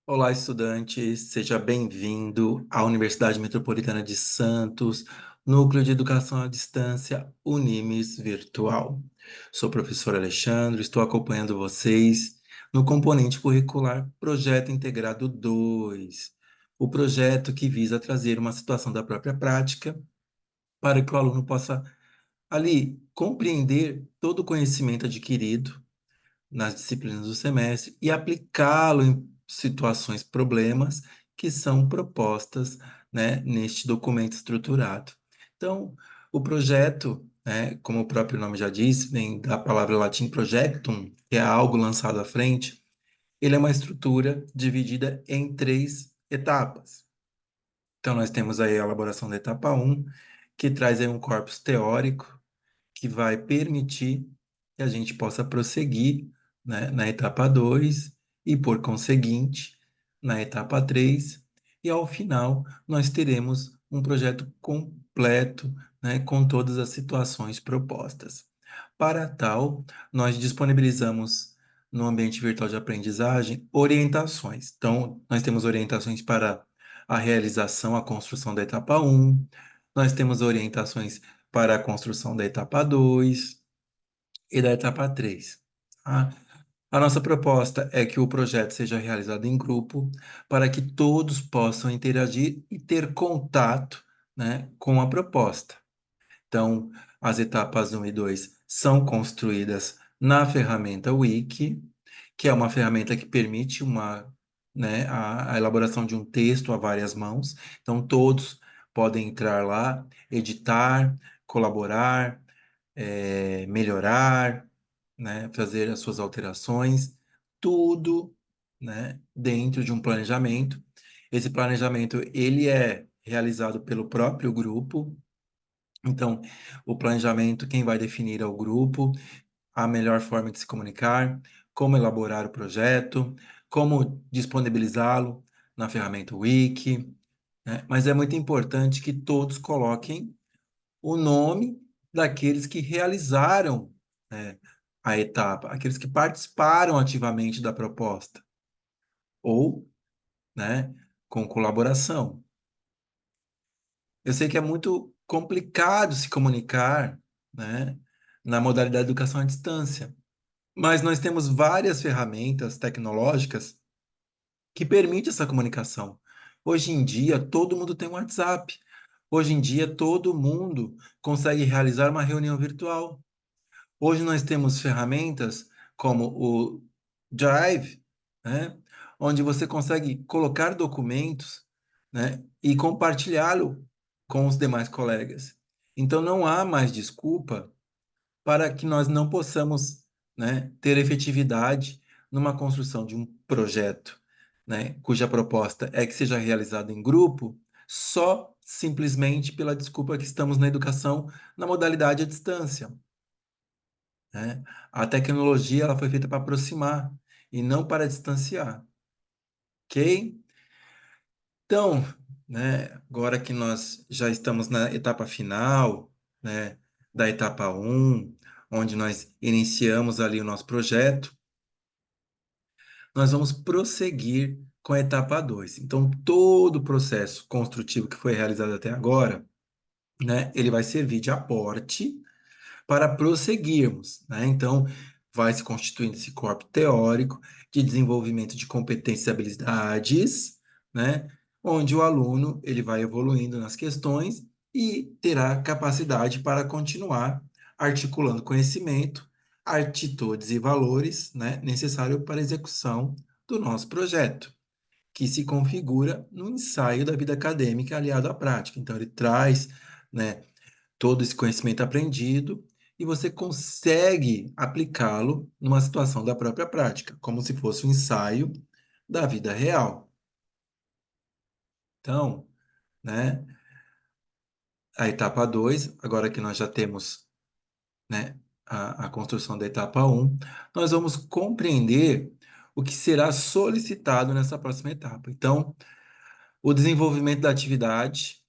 Olá, estudante, seja bem-vindo à Universidade Metropolitana de Santos, Núcleo de Educação à Distância, Unimes Virtual. Sou o professor Alexandre, estou acompanhando vocês no componente curricular Projeto Integrado 2, o projeto que visa trazer uma situação da própria prática para que o aluno possa ali compreender todo o conhecimento adquirido nas disciplinas do semestre e aplicá-lo em situações, problemas que são propostas, né, neste documento estruturado. Então, o projeto, né, como o próprio nome já diz, vem da palavra latim projectum, que é algo lançado à frente. Ele é uma estrutura dividida em três etapas. Então, nós temos aí a elaboração da etapa um, que traz aí um corpus teórico que vai permitir que a gente possa prosseguir, né, na etapa 2 e, por conseguinte, na etapa 3. E, ao final, nós teremos um projeto completo, né, com todas as situações propostas. Para tal, nós disponibilizamos no ambiente virtual de aprendizagem orientações. Então, nós temos orientações para a realização, a construção da etapa um. Nós temos orientações para a construção da etapa 2 e da etapa 3. Tá? A nossa proposta é que o projeto seja realizado em grupo para que todos possam interagir e ter contato, né, com a proposta. Então, as etapas um e 2 são construídas na ferramenta Wiki, que é uma ferramenta que permite né, a elaboração de um texto a várias mãos. Então, todos podem entrar lá, editar, colaborar, melhorar, né, fazer as suas alterações, tudo, né, dentro de um planejamento. Esse planejamento ele é realizado pelo próprio grupo. Então, o planejamento, quem vai definir é o grupo, a melhor forma de se comunicar, como elaborar o projeto, como disponibilizá-lo na ferramenta Wiki, né? Mas é muito importante que todos coloquem o nome daqueles que realizaram, né, a etapa, aqueles que participaram ativamente da proposta, ou, né, com colaboração. Eu sei que é muito complicado se comunicar, né, na modalidade de educação à distância, mas nós temos várias ferramentas tecnológicas que permitem essa comunicação. Hoje em dia, todo mundo tem um WhatsApp. Hoje em dia, todo mundo consegue realizar uma reunião virtual. Hoje nós temos ferramentas como o Drive, né, onde você consegue colocar documentos, né, e compartilhá-lo com os demais colegas. Então não há mais desculpa para que nós não possamos, né, ter efetividade numa construção de um projeto, né, cuja proposta é que seja realizado em grupo, só simplesmente pela desculpa que estamos na educação na modalidade à distância, né? A tecnologia ela foi feita para aproximar e não para distanciar, ok? Então, né, agora que nós já estamos na etapa final, né, da etapa um, onde nós iniciamos ali o nosso projeto, nós vamos prosseguir com a etapa 2. Então, todo o processo construtivo que foi realizado até agora, né, ele vai servir de aporte para prosseguirmos, né? Então, vai se constituindo esse corpo teórico de desenvolvimento de competências e habilidades, né? Onde o aluno ele vai evoluindo nas questões e terá capacidade para continuar articulando conhecimento, atitudes e valores, né, necessário para a execução do nosso projeto, que se configura no ensaio da vida acadêmica aliado à prática. Então, ele traz, né, todo esse conhecimento aprendido e você consegue aplicá-lo numa situação da própria prática, como se fosse um ensaio da vida real. Então, né, a etapa 2, agora que nós já temos, né, a construção da etapa um, nós vamos compreender o que será solicitado nessa próxima etapa. Então, o desenvolvimento da atividade,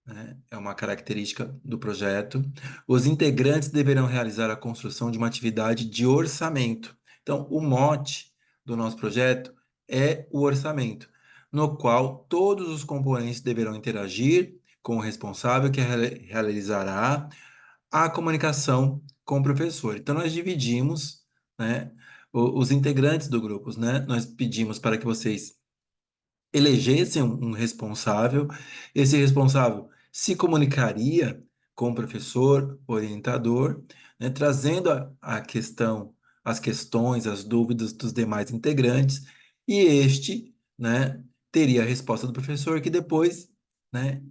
né, é uma característica do projeto. Os integrantes deverão realizar a construção de uma atividade de orçamento. Então, o mote do nosso projeto é o orçamento, no qual todos os componentes deverão interagir com o responsável que realizará a comunicação com o professor. Então, nós dividimos, né, os integrantes do grupo, né? Nós pedimos para que vocês elegessem um responsável. Esse responsável se comunicaria com o professor, orientador, né, trazendo a questão, as questões, as dúvidas dos demais integrantes, e este, né, teria a resposta do professor, que depois, né,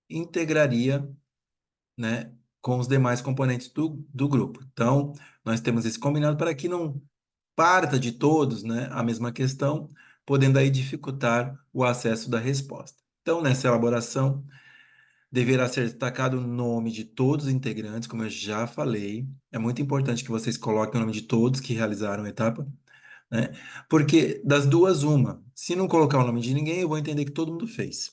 integraria, né, com os demais componentes do grupo. Então, nós temos esse combinado para que não parta de todos, né, a mesma questão, podendo aí dificultar o acesso da resposta. Então, nessa elaboração, deverá ser destacado o nome de todos os integrantes, como eu já falei. É muito importante que vocês coloquem o nome de todos que realizaram a etapa, né? Porque das duas, uma. Se não colocar o nome de ninguém, eu vou entender que todo mundo fez,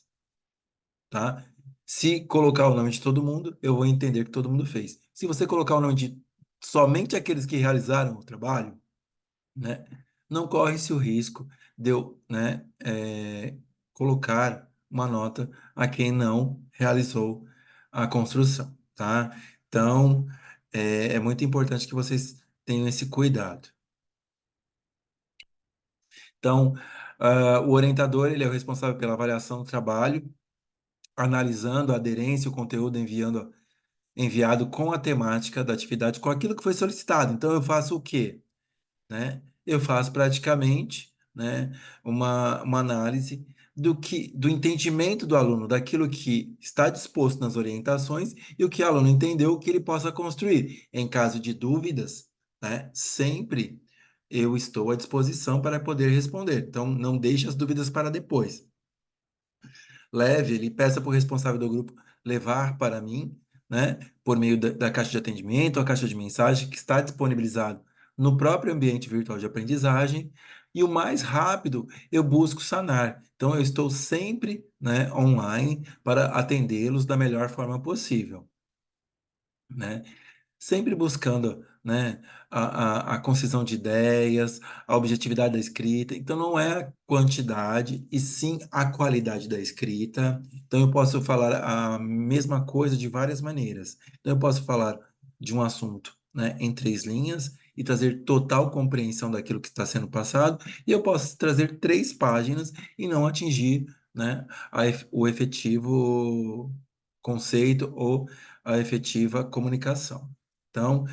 tá? Se colocar o nome de todo mundo, eu vou entender que todo mundo fez. Se você colocar o nome de somente aqueles que realizaram o trabalho, né, não corre-se o risco de eu, né, colocar uma nota a quem não realizou a construção, tá? Então, é muito importante que vocês tenham esse cuidado. Então, o orientador, ele é o responsável pela avaliação do trabalho, analisando a aderência, o conteúdo enviado com a temática da atividade, com aquilo que foi solicitado. Então, eu faço o quê? Né? Eu faço praticamente, né, uma análise do entendimento do aluno, daquilo que está disposto nas orientações e o que o aluno entendeu que ele possa construir. Em caso de dúvidas, né, sempre eu estou à disposição para poder responder. Então, não deixe as dúvidas para depois. Leve, ele peça para o responsável do grupo levar para mim, né, por meio da caixa de atendimento, a caixa de mensagem que está disponibilizado no próprio ambiente virtual de aprendizagem, e o mais rápido eu busco sanar. Então, eu estou sempre, né, online para atendê-los da melhor forma possível, né? Sempre buscando, né, a concisão de ideias, a objetividade da escrita. Então, não é a quantidade, e sim a qualidade da escrita. Então, eu posso falar a mesma coisa de várias maneiras. Então, eu posso falar de um assunto, né, em 3 linhas e trazer total compreensão daquilo que está sendo passado, e eu posso trazer 3 páginas e não atingir, né, o efetivo conceito ou a efetiva comunicação. Então,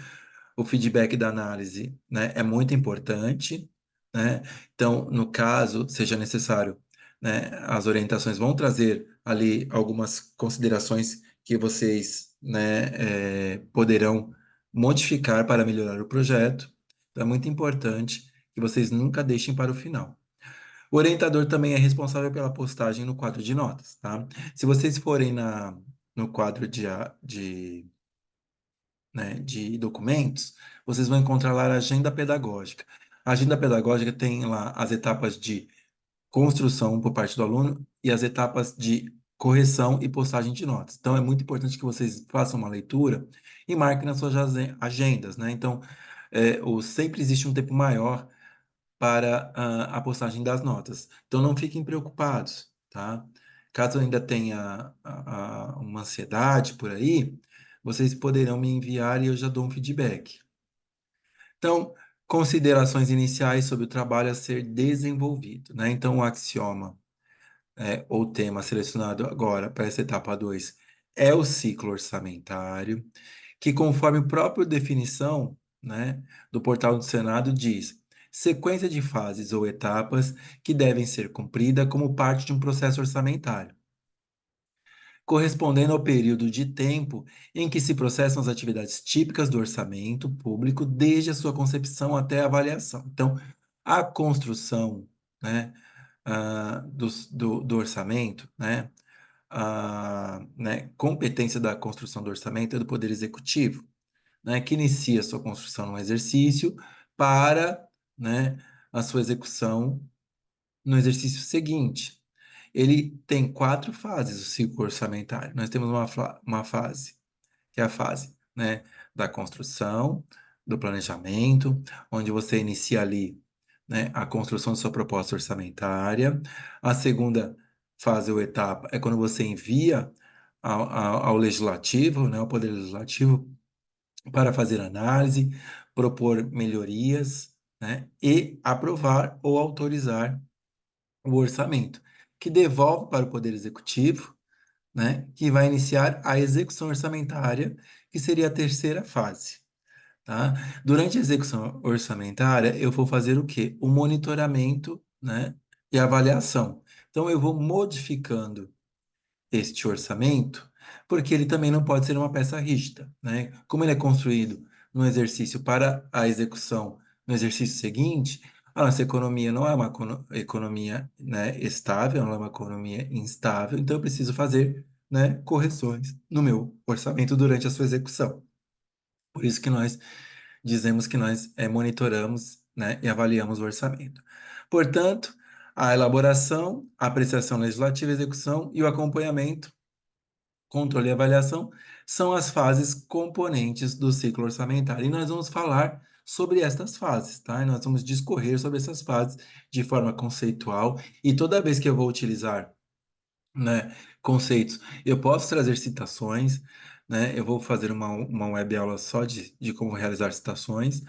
o feedback da análise, né, é muito importante, né? Então, no caso, seja necessário, né, as orientações vão trazer ali algumas considerações que vocês, né, poderão modificar para melhorar o projeto. Então, é muito importante que vocês nunca deixem para o final. O orientador também é responsável pela postagem no quadro de notas, tá? Se vocês forem no quadro de documentos, vocês vão encontrar lá a agenda pedagógica. A agenda pedagógica tem lá as etapas de construção por parte do aluno e as etapas de correção e postagem de notas. Então, é muito importante que vocês façam uma leitura e marquem nas suas agendas, né? Então, sempre existe um tempo maior para a postagem das notas. Então, não fiquem preocupados, tá? Caso ainda tenha uma ansiedade por aí, vocês poderão me enviar e eu já dou um feedback. Então, considerações iniciais sobre o trabalho a ser desenvolvido, né? Então, o axioma, ou tema selecionado agora para essa etapa 2 é o ciclo orçamentário, que conforme a própria definição, né, do portal do Senado diz sequência de fases ou etapas que devem ser cumpridas como parte de um processo orçamentário, correspondendo ao período de tempo em que se processam as atividades típicas do orçamento público desde a sua concepção até a avaliação. Então, a construção, né, do orçamento, né, competência da construção do orçamento é do Poder Executivo, né, que inicia a sua construção no exercício para, né, a sua execução no exercício seguinte. Ele tem 4 fases, o ciclo orçamentário. Nós temos uma fase, que é a fase, né, da construção, do planejamento, onde você inicia ali, né, a construção de sua proposta orçamentária. A segunda fase ou etapa é quando você envia ao legislativo, né, ao Poder Legislativo, para fazer análise, propor melhorias, né, e aprovar ou autorizar o orçamento, que devolve para o Poder Executivo, né, que vai iniciar a execução orçamentária, que seria a terceira fase. Tá? Durante a execução orçamentária, eu vou fazer o quê? O monitoramento, né, e avaliação. Então, eu vou modificando este orçamento, porque ele também não pode ser uma peça rígida, né? Como ele é construído no exercício para a execução no exercício seguinte, a nossa economia não é uma economia, né, estável, não é uma economia instável, então eu preciso fazer, né, correções no meu orçamento durante a sua execução. Por isso que nós dizemos que nós monitoramos, né, e avaliamos o orçamento. Portanto, a elaboração, a apreciação legislativa, a execução e o acompanhamento, controle e avaliação são as fases componentes do ciclo orçamentário. E nós vamos falar sobre estas fases, tá? E nós vamos discorrer sobre essas fases de forma conceitual. E toda vez que eu vou utilizar, né, conceitos, eu posso trazer citações, né? Eu vou fazer uma web aula só de como realizar citações,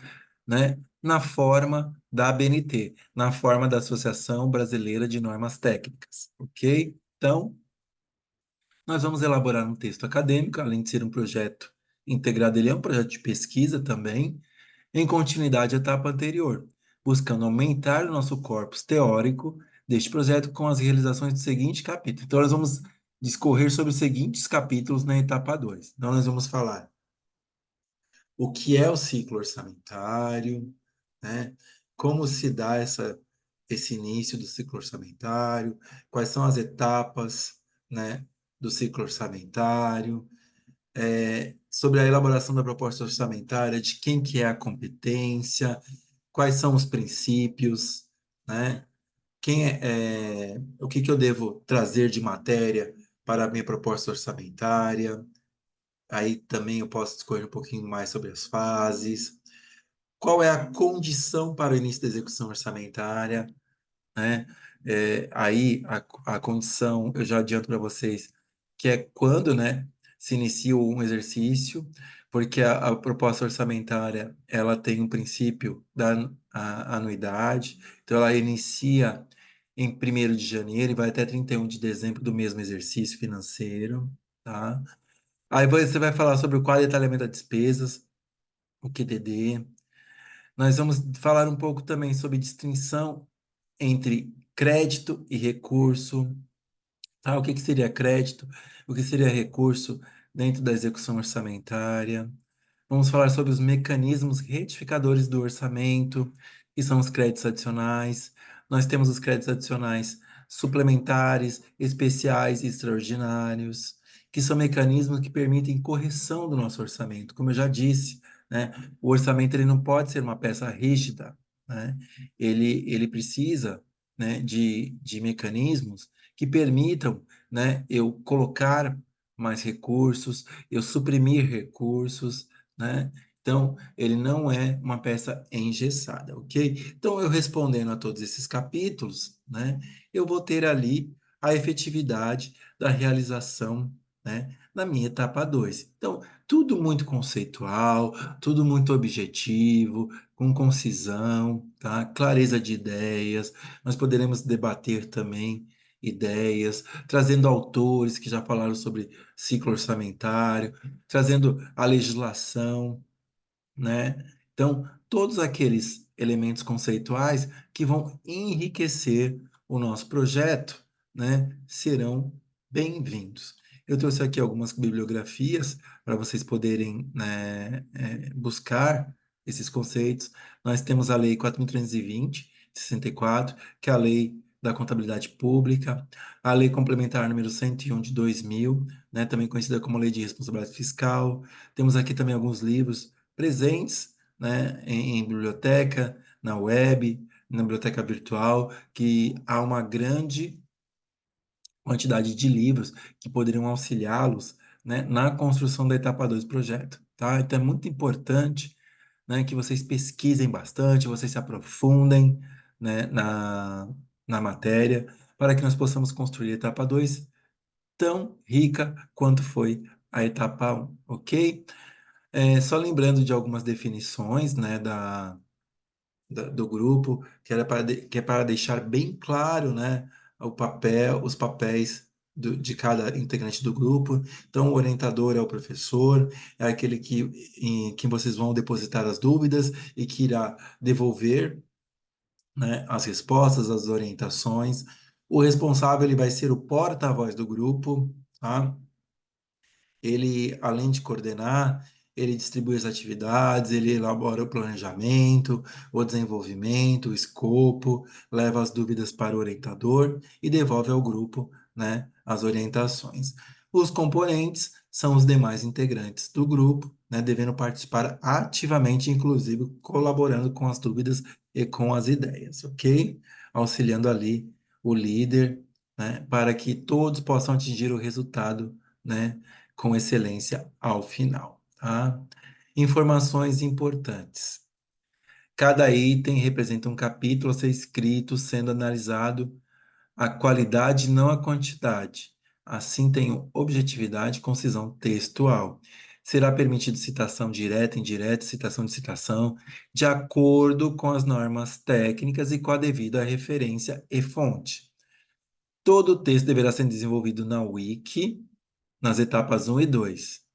né? Na forma da ABNT, na forma da Associação Brasileira de Normas Técnicas, ok? Então, nós vamos elaborar um texto acadêmico, além de ser um projeto integrado, ele é um projeto de pesquisa também, em continuidade à etapa anterior, buscando aumentar o nosso corpus teórico deste projeto com as realizações do seguinte capítulo. Então, nós vamos discorrer sobre os seguintes capítulos na etapa 2. Então, nós vamos falar o que é o ciclo orçamentário, né? Como se dá esse início do ciclo orçamentário, quais são as etapas, né, do ciclo orçamentário, sobre a elaboração da proposta orçamentária, de quem que é a competência, quais são os princípios, né? O que que eu devo trazer de matéria para a minha proposta orçamentária. Aí também eu posso discorrer um pouquinho mais sobre as fases. Qual é a condição para o início da execução orçamentária, né? Aí a condição, eu já adianto para vocês, que é quando, né, se inicia um exercício, porque a proposta orçamentária, ela tem um princípio da anuidade, então ela inicia em 1º de janeiro e vai até 31 de dezembro do mesmo exercício financeiro, tá? Aí você vai falar sobre o quadro de detalhamento das despesas, o QDD. Nós vamos falar um pouco também sobre distinção entre crédito e recurso. O que que seria crédito? O que seria recurso dentro da execução orçamentária? Vamos falar sobre os mecanismos retificadores do orçamento, que são os créditos adicionais. Nós temos os créditos adicionais suplementares, especiais e extraordinários, que são mecanismos que permitem correção do nosso orçamento. Como eu já disse, né, o orçamento ele não pode ser uma peça rígida, né? Ele precisa, né, de mecanismos que permitam, né, eu colocar mais recursos, eu suprimir recursos, né? Então, ele não é uma peça engessada, ok? Então, eu respondendo a todos esses capítulos, né, eu vou ter ali a efetividade da realização, né, na minha etapa 2. Então, tudo muito conceitual, tudo muito objetivo, com concisão, tá? Clareza de ideias. Nós poderemos debater também ideias, trazendo autores que já falaram sobre ciclo orçamentário, trazendo a legislação, né? Então, todos aqueles elementos conceituais que vão enriquecer o nosso projeto, né, serão bem-vindos. Eu trouxe aqui algumas bibliografias para vocês poderem, né, buscar esses conceitos. Nós temos a Lei 4.320, de 64, que é a Lei da Contabilidade Pública, a Lei Complementar número 101 de 2000, né, também conhecida como Lei de Responsabilidade Fiscal. Temos aqui também alguns livros presentes, né, em biblioteca, na web, na biblioteca virtual, que há uma grande quantidade de livros que poderiam auxiliá-los, né, na construção da etapa 2 do projeto, tá? Então é muito importante, né, que vocês pesquisem bastante, vocês se aprofundem, né, na matéria, para que nós possamos construir a etapa 2 tão rica quanto foi a etapa um, ok? Só lembrando de algumas definições, né, do grupo, que é para deixar bem claro, né, os papéis de cada integrante do grupo. Então, o orientador é o professor, é aquele em que vocês vão depositar as dúvidas e que irá devolver, né, as respostas, as orientações. O responsável ele vai ser o porta-voz do grupo, tá? Ele, além de coordenar, ele distribui as atividades, ele elabora o planejamento, o desenvolvimento, o escopo, leva as dúvidas para o orientador e devolve ao grupo, né, as orientações. Os componentes são os demais integrantes do grupo, né, devendo participar ativamente, inclusive colaborando com as dúvidas e com as ideias, ok? Auxiliando ali o líder, né, para que todos possam atingir o resultado, né, com excelência ao final, tá? Informações importantes. Cada item representa um capítulo a ser escrito, sendo analisado a qualidade, não a quantidade. Assim, tem objetividade e concisão textual. Será permitido citação direta, indireta, citação de citação, de acordo com as normas técnicas e com a devida referência e fonte. Todo o texto deverá ser desenvolvido na Wiki, nas etapas 1 e 2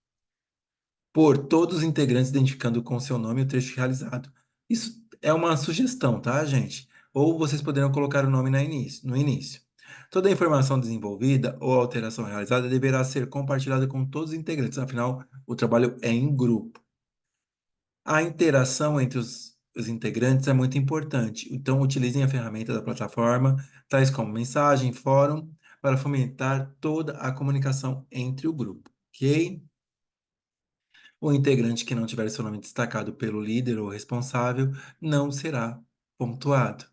por todos os integrantes identificando com seu nome o trecho realizado. Isso é uma sugestão, tá, gente? Ou vocês poderão colocar o nome no início. Toda a informação desenvolvida ou alteração realizada deverá ser compartilhada com todos os integrantes, afinal, o trabalho é em grupo. A interação entre os integrantes é muito importante, então utilizem a ferramenta da plataforma, tais como mensagem, fórum, para fomentar toda a comunicação entre o grupo, ok? O integrante que não tiver seu nome destacado pelo líder ou responsável não será pontuado.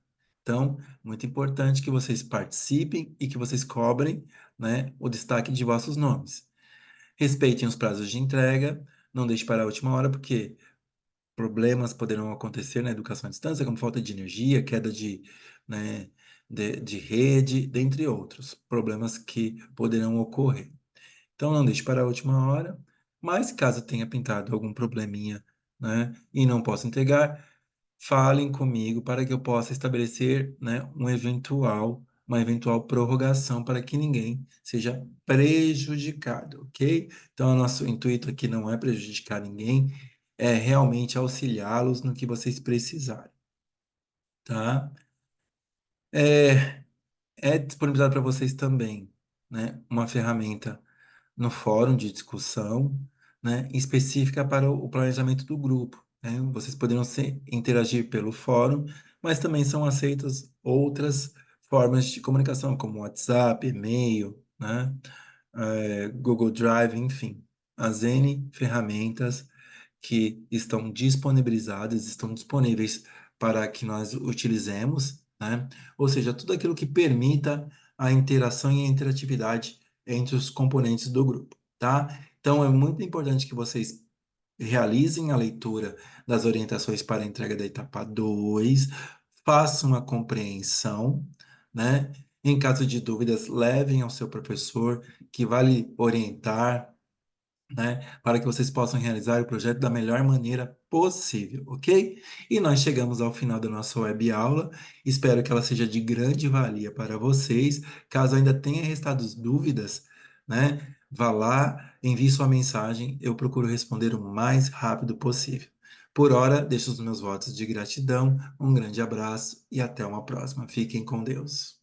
Então, muito importante que vocês participem e que vocês cobrem, né, o destaque de vossos nomes. Respeitem os prazos de entrega, não deixe para a última hora, porque problemas poderão acontecer na educação à distância, como falta de energia, queda né, de rede, dentre outros problemas que poderão ocorrer. Então não deixe para a última hora, mas caso tenha pintado algum probleminha, né, e não possa entregar, falem comigo para que eu possa estabelecer, né, uma eventual prorrogação para que ninguém seja prejudicado, ok? Então, o nosso intuito aqui não é prejudicar ninguém, é realmente auxiliá-los no que vocês precisarem, tá? É, é disponibilizado para vocês também, né, uma ferramenta no fórum de discussão, né, específica para o planejamento do grupo, né? Vocês poderão interagir pelo fórum, mas também são aceitas outras formas de comunicação, como WhatsApp, e-mail, né, Google Drive, enfim, as N ferramentas que estão disponibilizadas, estão disponíveis para que nós utilizemos, né? Ou seja, tudo aquilo que permita a interação e a interatividade entre os componentes do grupo, tá? Então, é muito importante que vocês realizem a leitura das orientações para a entrega da etapa 2, façam uma compreensão, né? Em caso de dúvidas, levem ao seu professor, que vai lhe orientar, né, para que vocês possam realizar o projeto da melhor maneira possível, ok? E nós chegamos ao final da nossa web aula. Espero que ela seja de grande valia para vocês. Caso ainda tenha restado dúvidas, né, vá lá, envie sua mensagem, eu procuro responder o mais rápido possível. Por hora, deixo os meus votos de gratidão, um grande abraço e até uma próxima. Fiquem com Deus.